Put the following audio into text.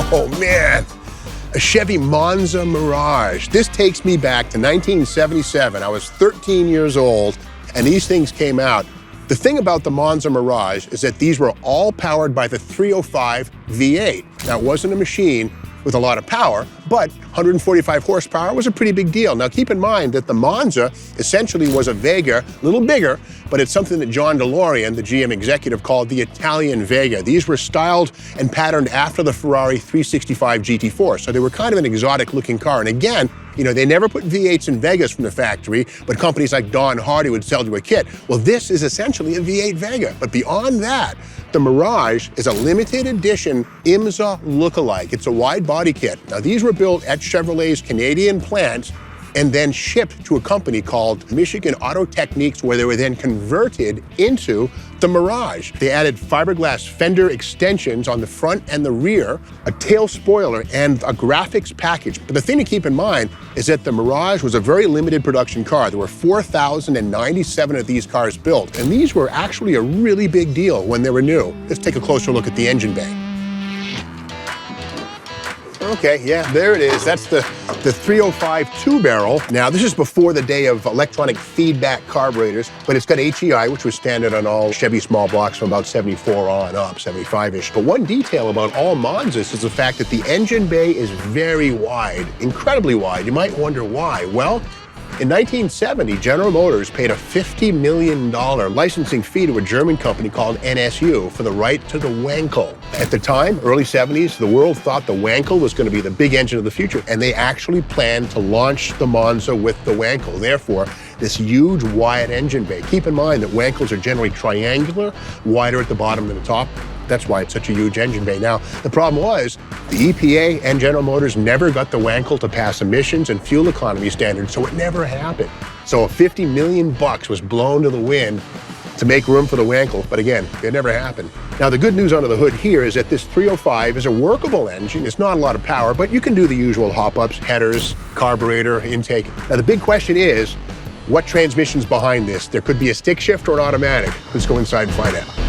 Oh man, a Chevy Monza Mirage. This takes me back to 1977. I was 13 years old and these things came out. The thing about the Monza Mirage is that these were all powered by the 305 V8. Now, it wasn't a machine with a lot of power, but 145 horsepower was a pretty big deal. Now, keep in mind that the Monza essentially was a Vega, a little bigger, but it's something that John DeLorean, the GM executive, called the Italian Vega. These were styled and patterned after the Ferrari 365 GT4, so they were kind of an exotic-looking car. And again, you know, they never put V8s in Vegas from the factory, but companies like Don Hardy would sell you a kit. Well, this is essentially a V8 Vega. But beyond that, the Mirage is a limited edition IMSA lookalike. It's a wide body kit. Now, these were built at Chevrolet's Canadian plant and then shipped to a company called Michigan Auto Techniques, where they were then converted into the Mirage. They added fiberglass fender extensions on the front and the rear, a tail spoiler, and a graphics package. But the thing to keep in mind is that the Mirage was a very limited production car. There were 4,097 of these cars built, and these were actually a really big deal when they were new. Let's take a closer look at the engine bay. Okay, yeah, there it is. That's the 305 two-barrel. Now, this is before the day of electronic feedback carburetors, but it's got HEI, which was standard on all Chevy small blocks from about 74 on up, 75-ish. But one detail about all Monzas is the fact that the engine bay is very wide, incredibly wide. You might wonder why. Well, in 1970, General Motors paid a $50 million licensing fee to a German company called NSU for the right to the Wankel. At the time, early 70s, the world thought the Wankel was going to be the big engine of the future, and they actually planned to launch the Monza with the Wankel. Therefore, this huge wide engine bay. Keep in mind that Wankels are generally triangular, wider at the bottom than the top. That's why it's such a huge engine bay. Now, the problem was the EPA and General Motors never got the Wankel to pass emissions and fuel economy standards, so it never happened. So $50 million was blown to the wind to make room for the Wankel, but again, it never happened. Now, the good news under the hood here is that this 305 is a workable engine. It's not a lot of power, but you can do the usual hop-ups, headers, carburetor, intake. Now, the big question is, what transmission's behind this? There could be a stick shift or an automatic. Let's go inside and find out.